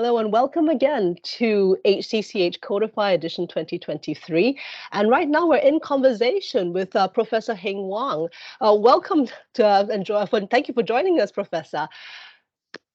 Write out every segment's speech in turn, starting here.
Hello and welcome again to HCCH CODIFI edition 2023. And right now we're in conversation with Professor Heng Wang. Welcome to thank you for joining us, Professor.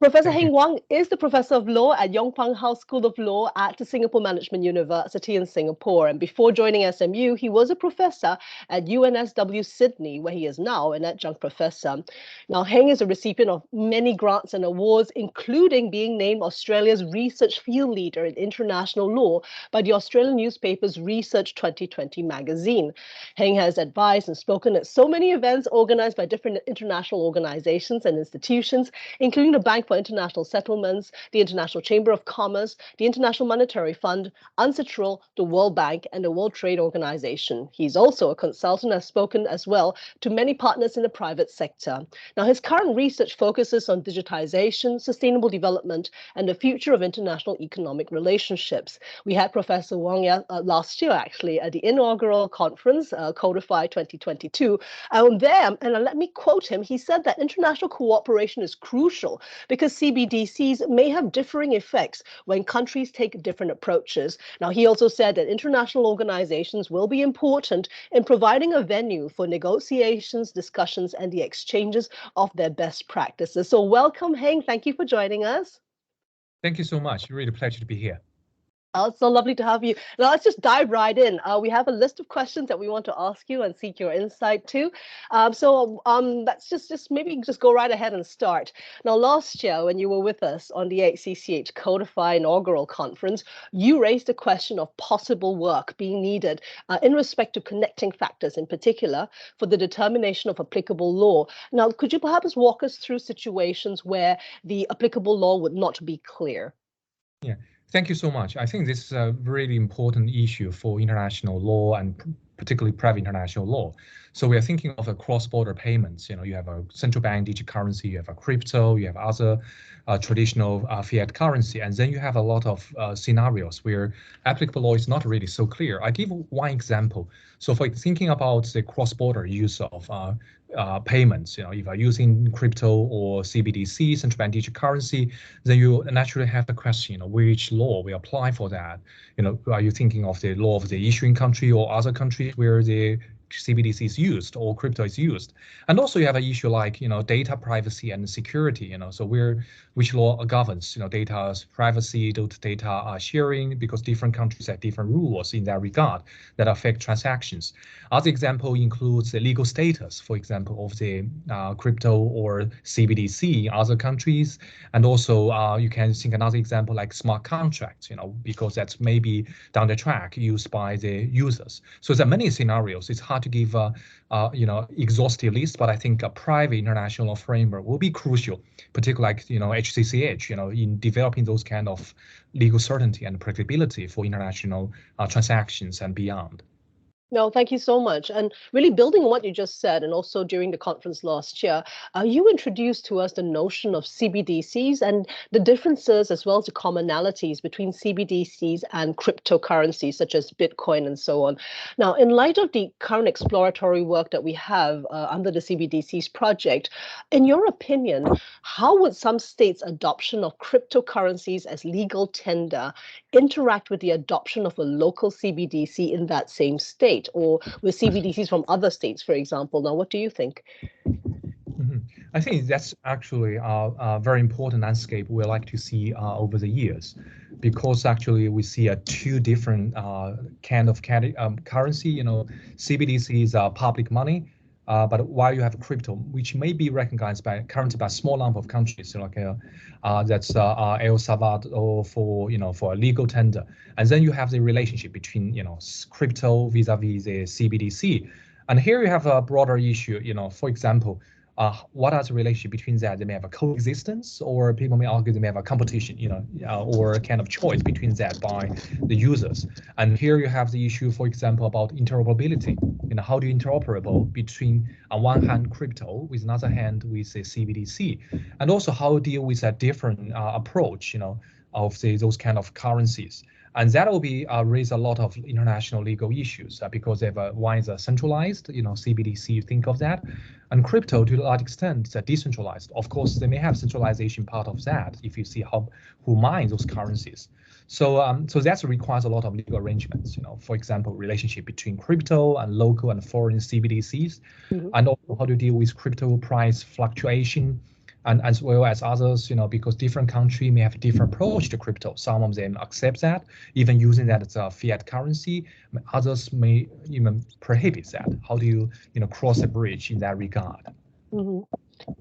Professor Heng Wang is the Professor of Law at Yong House School of Law at the Singapore Management University in Singapore. And before joining SMU, he was a professor at UNSW Sydney, where he is now an adjunct professor. Now, Heng is a recipient of many grants and awards, including being named Australia's Research Field Leader in International Law by the Australian newspaper's Research 2020 magazine. Heng has advised and spoken at so many events organized by different international organizations and institutions, including the Bank for International Settlements, the International Chamber of Commerce, the International Monetary Fund, UNCITRAL, the World Bank, and the World Trade Organization. He's also a consultant and has spoken as well to many partners in the private sector. Now, his current research focuses on digitization, sustainable development, and the future of international economic relationships. We had Professor Wang last year, actually, at the inaugural conference, CODIFI 2022. And let me quote him, he said that international cooperation is crucial because CBDCs may have differing effects when countries take different approaches. Now, he also said that international organizations will be important in providing a venue for negotiations, discussions, and the exchanges of their best practices. So welcome, Heng. Thank you for joining us. Thank you so much. Really a pleasure to be here. Oh, it's so lovely to have you. Now, let's just dive right in. We have a list of questions that we want to ask you and seek your insight too. Let's just maybe go right ahead and start. Now, last year, when you were with us on the HCCH CODIFI inaugural conference, you raised a question of possible work being needed in respect to connecting factors, in particular, for the determination of applicable law. Now, could you perhaps walk us through situations where the applicable law would not be clear? Yeah. Thank you so much. I think this is a really important issue for international law and particularly private international law. So we are thinking of a cross-border payments. You have a central bank digital currency, you have a crypto, you have other traditional fiat currency, and then you have a lot of scenarios where applicable law is not really so clear. I give one example. So for thinking about the cross-border use of payments, if you're using crypto or CBDC, central bank digital currency, then you naturally have the question, which law will apply for that? Are you thinking of the law of the issuing country or other countries where the CBDC is used or crypto is used? And also you have an issue like, data privacy and security, so which law governs, data privacy, data sharing, because different countries have different rules in that regard that affect transactions. Other example includes the legal status, for example, of the crypto or CBDC in other countries. And also you can think another example like smart contracts, because that's maybe down the track used by the users. So there are many scenarios. It's hard to give exhaustive list, but I think a private international framework will be crucial, particularly like HCCH, in developing those kind of legal certainty and predictability for international transactions and beyond. No, thank you so much. And really building on what you just said, and also during the conference last year, you introduced to us the notion of CBDCs and the differences as well as the commonalities between CBDCs and cryptocurrencies such as Bitcoin and so on. Now, in light of the current exploratory work that we have under the CBDCs project, in your opinion, how would some states' adoption of cryptocurrencies as legal tender interact with the adoption of a local CBDC in that same state, or with CBDCs from other states, for example? Now, what do you think? I think that's actually a very important landscape we like to see over the years, because actually we see two different kind of currency. CBDC is public money, but while you have crypto, which may be recognized currently by a small number of countries, like that's El Salvador for a legal tender, and then you have the relationship between crypto vis-a-vis the CBDC, and here you have a broader issue. For example, what are the relationship between that? They may have a coexistence, or people may argue they may have a competition, or a kind of choice between that by the users. And here you have the issue, for example, about interoperability. How do you interoperable between, on one hand, crypto, with another hand, with the CBDC, and also how to deal with a different approach, of those kind of currencies. And that will be raise a lot of international legal issues because they have one is a centralized, CBDC, you think of that, and crypto to a large extent is decentralized. Of course, they may have centralization part of that if you see who mines those currencies. So that requires a lot of legal arrangements. For example, relationship between crypto and local and foreign CBDCs, and also how to deal with crypto price fluctuation, and as well as others, because different countries may have a different approach to crypto. Some of them accept that, even using that as a fiat currency. Others may even prohibit that. How do you, cross a bridge in that regard? Mm-hmm.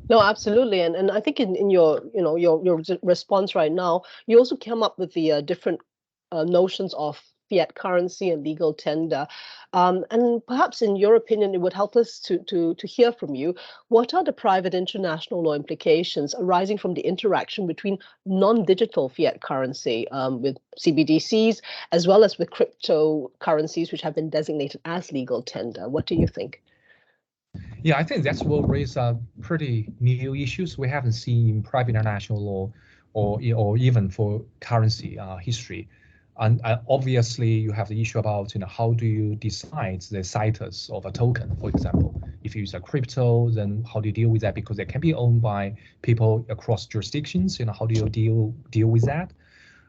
No, absolutely, and I think in your your response right now, you also came up with the different notions of fiat currency and legal tender, and perhaps in your opinion, it would help us to hear from you. What are the private international law implications arising from the interaction between non-digital fiat currency with CBDCs as well as with cryptocurrencies which have been designated as legal tender? What do you think? Yeah, I think that will raise pretty new issues we haven't seen in private international law or even for currency history. And obviously, you have the issue about how do you decide the status of a token, for example. If you use a crypto, then how do you deal with that? Because it can be owned by people across jurisdictions. How do you deal with that?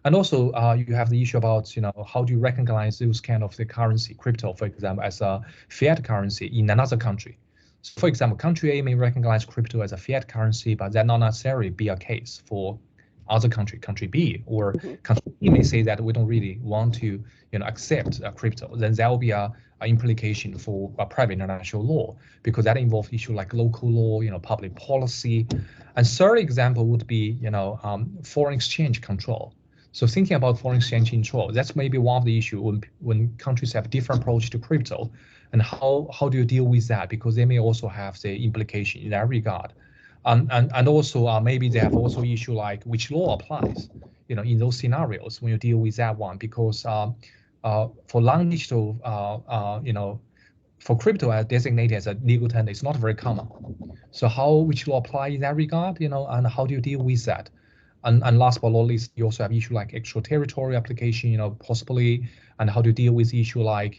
And also, you have the issue about how do you recognize those kind of the currency, crypto, for example, as a fiat currency in another country. So for example, country A may recognize crypto as a fiat currency, but that not necessarily be a case for other country B, or country B may say that we don't really want to accept crypto. Then there will be a implication for private international law, because that involves issue like local law, public policy. And third example would be foreign exchange control. So thinking about foreign exchange control, that's maybe one of the issues when countries have different approach to crypto, and how do you deal with that? Because they may also have the implication in that regard. And also maybe they have also issue like which law applies, in those scenarios when you deal with that one, because for non-digital, for crypto as designated as a legal tender, it's not very common. So which law apply in that regard, and how do you deal with that? And last but not least, you also have issue like extraterritorial application, possibly, and how to deal with issue like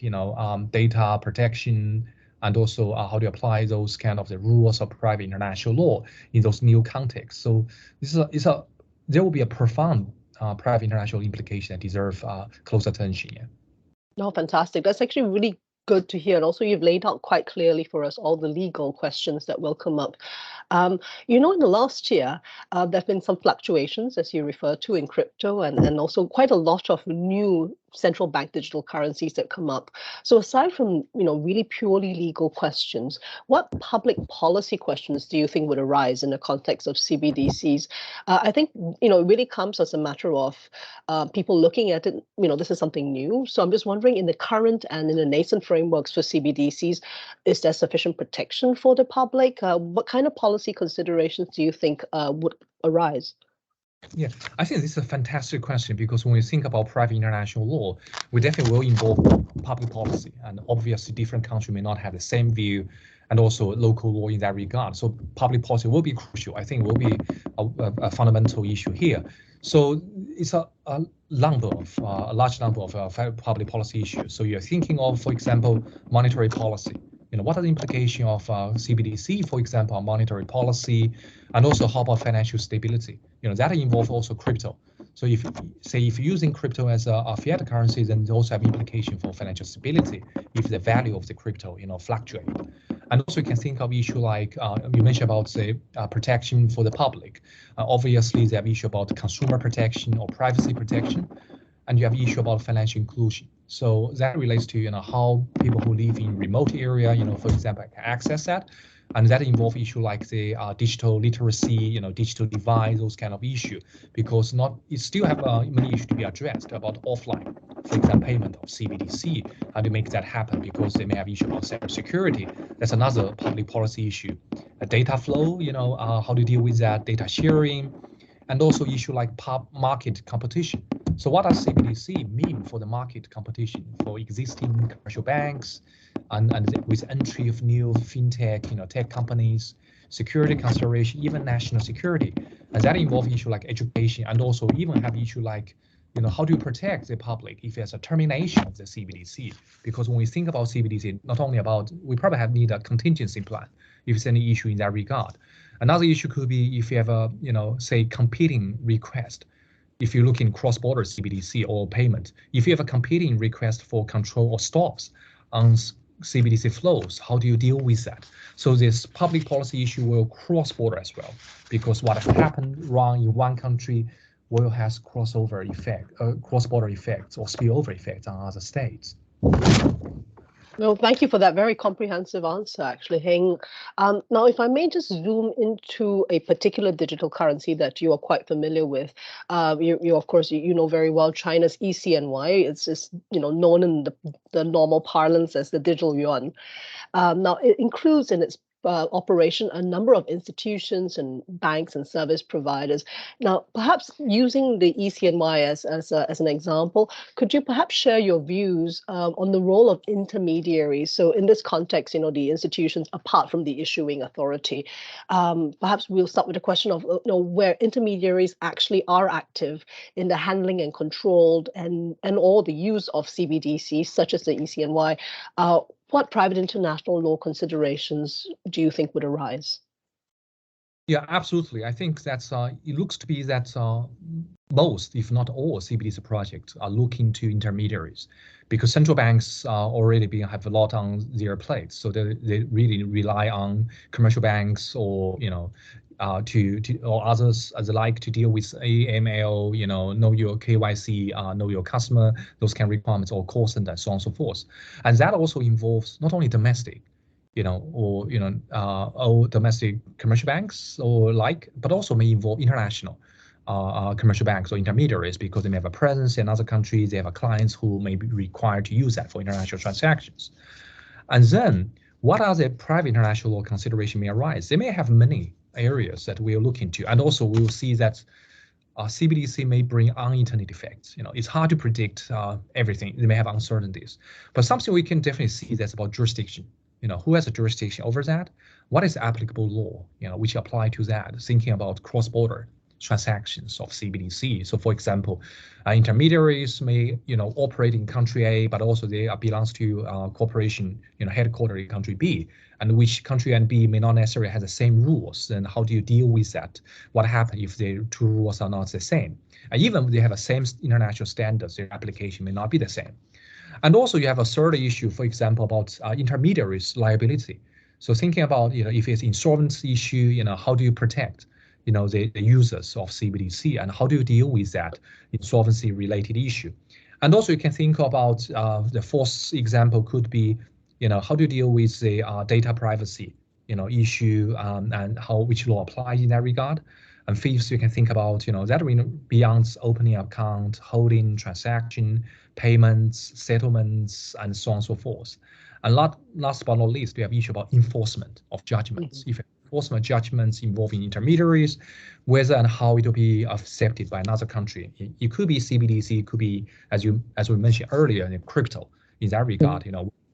data protection, and also how to apply those kind of the rules of private international law in those new contexts. So there will be a profound private international implication that deserve close attention. Yeah. No, fantastic. That's actually really good to hear. And also, you've laid out quite clearly for us all the legal questions that will come up. In the last year, there have been some fluctuations, as you refer to, in crypto, and also quite a lot of new central bank digital currencies that come up. So aside from really purely legal questions, what public policy questions do you think would arise in the context of CBDCs? I think it really comes as a matter of people looking at it. This is something new. So I'm just wondering, in the current and in the nascent frameworks for CBDCs, is there sufficient protection for the public? What kind of policy considerations do you think would arise? Yeah, I think this is a fantastic question, because when we think about private international law, we definitely will involve public policy, and obviously different countries may not have the same view, and also local law in that regard. So public policy will be crucial. I think will be a fundamental issue here. So it's a large number of public policy issues. So you're thinking of, for example, monetary policy. What are the implications of CBDC, for example, on monetary policy, and also how about financial stability? That involves also crypto. So if you're using crypto as a fiat currency, then it also have implication for financial stability if the value of the crypto, fluctuate. And also you can think of issue like you mentioned about the protection for the public. Obviously, they have issue about consumer protection or privacy protection, and you have issue about financial inclusion. So that relates to how people who live in remote area, for example, can access that, and that involve issue like the digital literacy, digital divide, those kind of issue, because it still have many issues to be addressed about offline, for example, payment of CBDC, how to make that happen, because they may have issue about cybersecurity. That's another public policy issue. Data flow, how to deal with that, data sharing, and also issue like market competition. So what does CBDC mean for the market competition for existing commercial banks, and with entry of new fintech, tech companies, security consideration, even national security, and that involve issue like education, and also even have issue like how do you protect the public if there's a termination of the CBDC? Because when we think about CBDC, not only about, we probably need a contingency plan if there's any issue in that regard. Another issue could be if you have a, say, competing request. If you look in cross-border CBDC or payment, if you have a competing request for control or stops on CBDC flows, how do you deal with that? So this public policy issue will cross-border as well, because what happened wrong in one country will have cross-border effects or spillover effects on other states. Well, thank you for that very comprehensive answer, actually, Heng. Now, if I may just zoom into a particular digital currency that you are quite familiar with, of course, you know very well China's ECNY. It's just, known in the normal parlance as the digital yuan. Now, it includes in its operation a number of institutions and banks and service providers. Now, perhaps using the ECNY as an example, could you perhaps share your views on the role of intermediaries? So in this context, the institutions apart from the issuing authority. Perhaps we'll start with a question of where intermediaries actually are active in the handling and controlled and all the use of CBDCs, such as the ECNY. What private international law considerations do you think would arise? Yeah, absolutely. I think that's it looks to be that most, if not all, CBDC projects are looking to intermediaries, because central banks already have a lot on their plates, so they really rely on commercial banks or or others as like to deal with AML, know your KYC, know your customer, those kind of requirements, or call center, so on and so forth. And that also involves not only domestic, or domestic commercial banks but also may involve international commercial banks or intermediaries, because they may have a presence in other countries, they have clients who may be required to use that for international transactions. And then what are the private international law considerations may arise? They may have many areas that we'll look into, and also we'll see that CBDC may bring unintended effects. It's hard to predict everything. They may have uncertainties, but something we can definitely see that's about jurisdiction. Who has a jurisdiction over that? What is the applicable law, which apply to that? Thinking about cross-border transactions of CBDC. So, for example, intermediaries may, operate in country A, but also they belongs to corporation, headquartered in country B, and which country and B may not necessarily have the same rules. Then how do you deal with that? What happens if the two rules are not the same? And even if they have the same international standards, their application may not be the same. And also you have a third issue, for example, about intermediaries' liability. So thinking about, if it's insolvency issue, how do you protect, the users of CBDC, and how do you deal with that insolvency related issue? And also you can think about the fourth example could be, how do you deal with the data privacy, issue, and which law applies in that regard? And fifth, you can think about, that beyond opening account, holding transaction, payments, settlements, and so on and so forth. And last but not least, we have issue about enforcement of judgments. If enforcement judgments involving intermediaries, whether and how it will be accepted by another country. It could be CBDC, it could be, as we mentioned earlier, crypto. In that regard,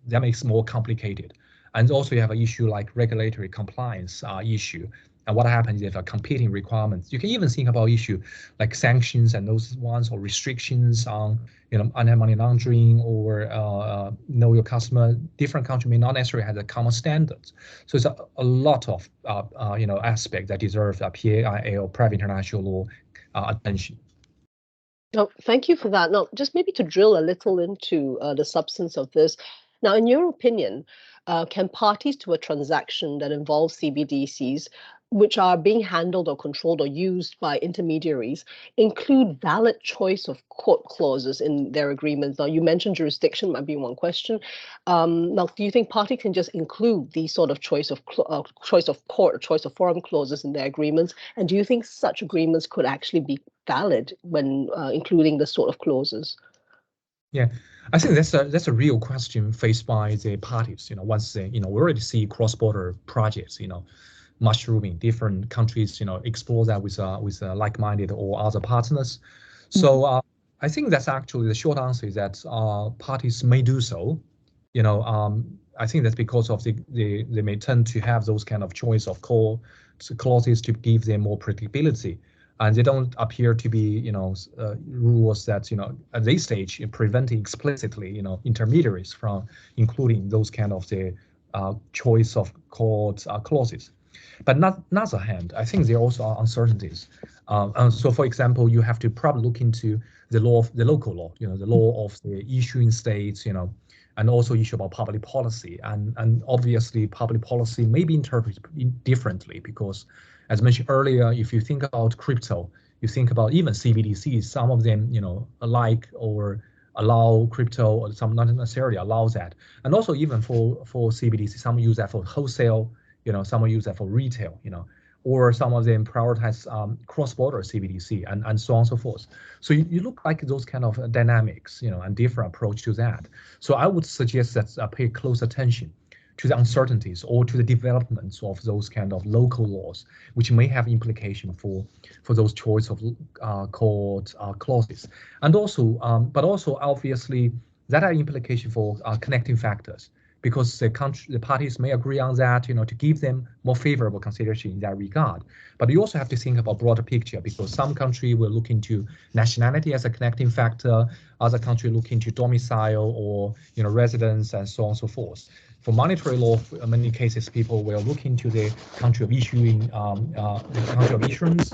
that makes it more complicated. And also you have an issue like regulatory compliance issue. And what happens if competing requirements? You can even think about issue like sanctions and those ones, or restrictions on, anti-money laundering, or know your customer. Different countries may not necessarily have the common standards. So it's a lot of aspects that deserve PAI or private international law attention. Oh, thank you for that. Now, just maybe to drill a little into the substance of this. Now, in your opinion, can parties to a transaction that involves CBDCs, which are being handled or controlled or used by intermediaries, include valid choice of court clauses in their agreements? Now, you mentioned jurisdiction might be one question. Now, do you think parties can just include these sort of choice of court or choice of forum clauses in their agreements? And do you think such agreements could actually be valid when including this sort of clauses? Yeah, I think that's a real question faced by the parties. Once they, we already see cross-border projects, mushrooming different countries, explore that with like-minded or other partners. So I think that's actually the short answer is that parties may do so. I think that's because of they may tend to have those kind of choice of clauses to give them more predictability and they don't appear to be, rules that, at this stage preventing explicitly, intermediaries from including those kind of the choice of court clauses. But on the other hand, I think there also are uncertainties. So, for example, you have to probably look into the law of the local law, the law of the issuing states, and also issue about public policy. And obviously, public policy may be interpreted differently because, as mentioned earlier, if you think about crypto, you think about even CBDCs, some of them, alike or allow crypto, or some not necessarily allows that. And also even for CBDC, some use that for wholesale, some will use that for retail, or some of them prioritize cross-border CBDC and so on and so forth. So you look like those kind of dynamics, and different approach to that. So I would suggest that pay close attention to the uncertainties or to the developments of those kind of local laws, which may have implication for those choice of court clauses, and also, but also obviously that are implication for connecting factors, because the parties may agree on that, to give them more favorable consideration in that regard. But you also have to think about broader picture, because some country will look into nationality as a connecting factor, other country look into domicile or residence and so on and so forth. For monetary law, in many cases, people will look into the country of issuing, the country of issuance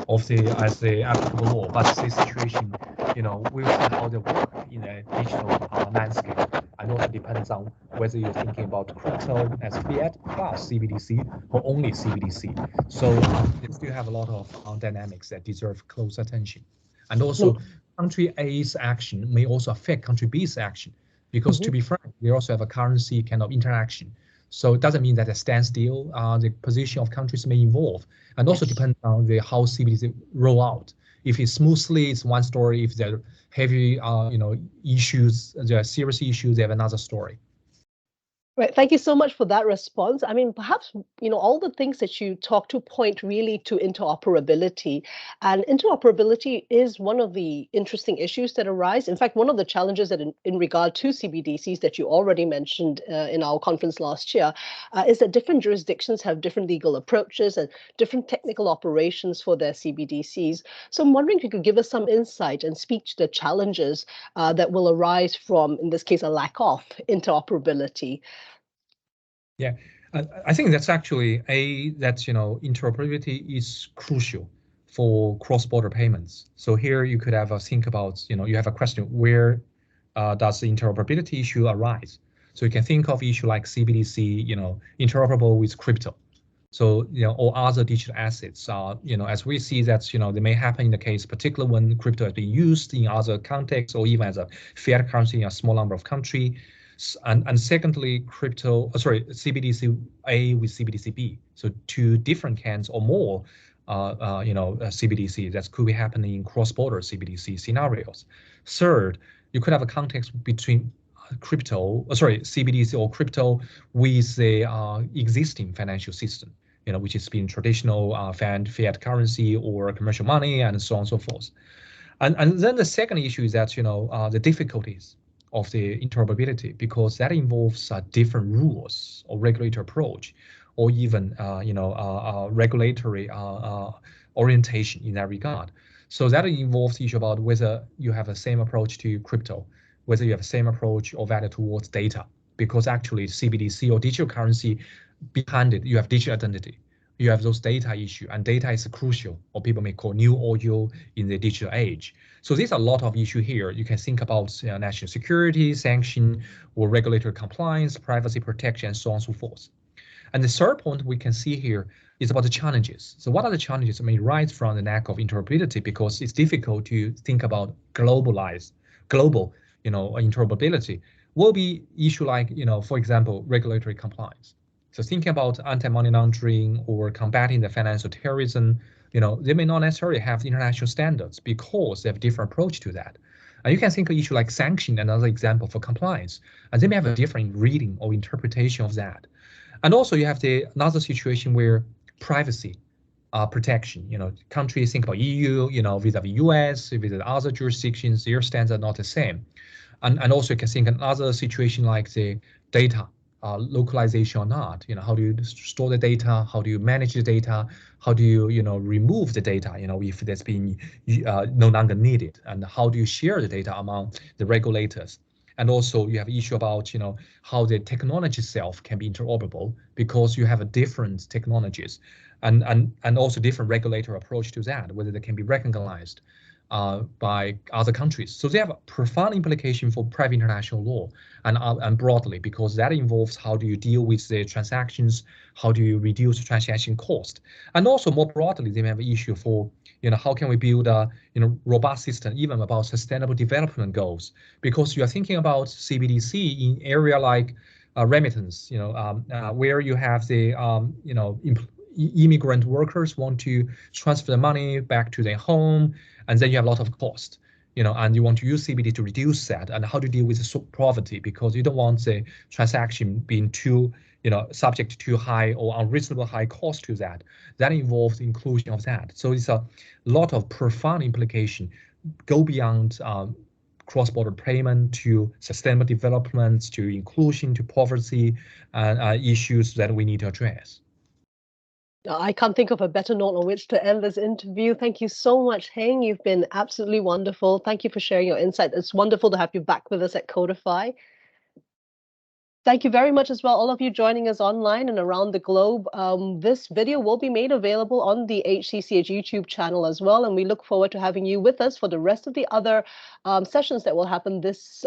of as the applicable law. But this situation, we'll see how they work in a digital landscape. And also depends on whether you're thinking about crypto as fiat plus CBDC or only CBDC. So they still have a lot of dynamics that deserve close attention. And also, country A's action may also affect country B's action, because to be frank, they also have a currency kind of interaction. So it doesn't mean that a standstill, the position of countries may evolve, and also depends on how CBDC roll out. If it's smoothly, it's one story. If there are heavy, issues, there are serious issues, they have another story. Right. Thank you so much for that response. I mean, perhaps, all the things that you talk to point really to interoperability. And interoperability is one of the interesting issues that arise. In fact, one of the challenges that in regard to CBDCs that you already mentioned in our conference last year is that different jurisdictions have different legal approaches and different technical operations for their CBDCs. So I'm wondering if you could give us some insight and speak to the challenges that will arise from, in this case, a lack of interoperability. Yeah, I think that's actually interoperability is crucial for cross-border payments. So here you could have a think about, you have a question, where does the interoperability issue arise? So you can think of issue like CBDC, interoperable with crypto. So, or other digital assets, as we see that, they may happen in the case, particularly when crypto has been used in other contexts or even as a fiat currency in a small number of countries. And secondly, CBDC A with CBDC B. So two different kinds or more, CBDC that could be happening in cross-border CBDC scenarios. Third, you could have a context between CBDC or crypto with the existing financial system, which has been traditional fiat currency or commercial money and so on and so forth. And then the second issue is that, the difficulties of the interoperability, because that involves different rules or regulatory approach, or even regulatory orientation in that regard. So that involves the issue about whether you have the same approach to crypto, whether you have the same approach or value towards data, because actually CBDC or digital currency, behind it you have digital identity. You have those data issue, and data is crucial, or people may call new oil in the digital age. So there's a lot of issue here. You can think about national security, sanction, or regulatory compliance, privacy protection, and so on and so forth. And the third point we can see here is about the challenges. So what are the challenges that may arise from the lack of interoperability? Because it's difficult to think about global, interoperability. Will be issue like, for example, regulatory compliance. So thinking about anti-money laundering or combating the financial terrorism, they may not necessarily have international standards because they have a different approach to that. And you can think of issue like sanction, another example for compliance, and they may have a different reading or interpretation of that. And also you have another situation where privacy protection, countries think about EU, vis-a-vis US, vis-a-vis other jurisdictions, their standards are not the same. And also you can think another situation like the data localization or not. How do you store the data? How do you manage the data? How do you, remove the data, if that's been no longer needed? And how do you share the data among the regulators? And also you have issue about, how the technology itself can be interoperable, because you have different technologies and also different regulator approach to that, whether they can be recognized by other countries. So they have a profound implication for private international law and broadly, because that involves how do you deal with the transactions, how do you reduce transaction cost, and also more broadly, they have an issue for how can we build a robust system even about sustainable development goals, because you are thinking about CBDC in area like remittance, where you have the immigrant workers want to transfer the money back to their home, and then you have a lot of cost, and you want to use CBD to reduce that. And how to deal with poverty, because you don't want the transaction being too, subject to too high or unreasonable high cost to that. That involves inclusion of that. So it's a lot of profound implication, go beyond cross-border payment to sustainable development, to inclusion, to poverty issues that we need to address. I can't think of a better note on which to end this interview. Thank you so much, Heng. You've been absolutely wonderful. Thank you for sharing your insight. It's wonderful to have you back with us at CODIFI. Thank you very much as well, all of you joining us online and around the globe. This video will be made available on the HCCH YouTube channel as well, and we look forward to having you with us for the rest of the other sessions that will happen this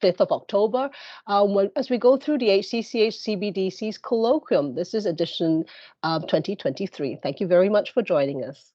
5th of October as we go through the HCCH CBDC's colloquium. This is edition 2023. Thank you very much for joining us.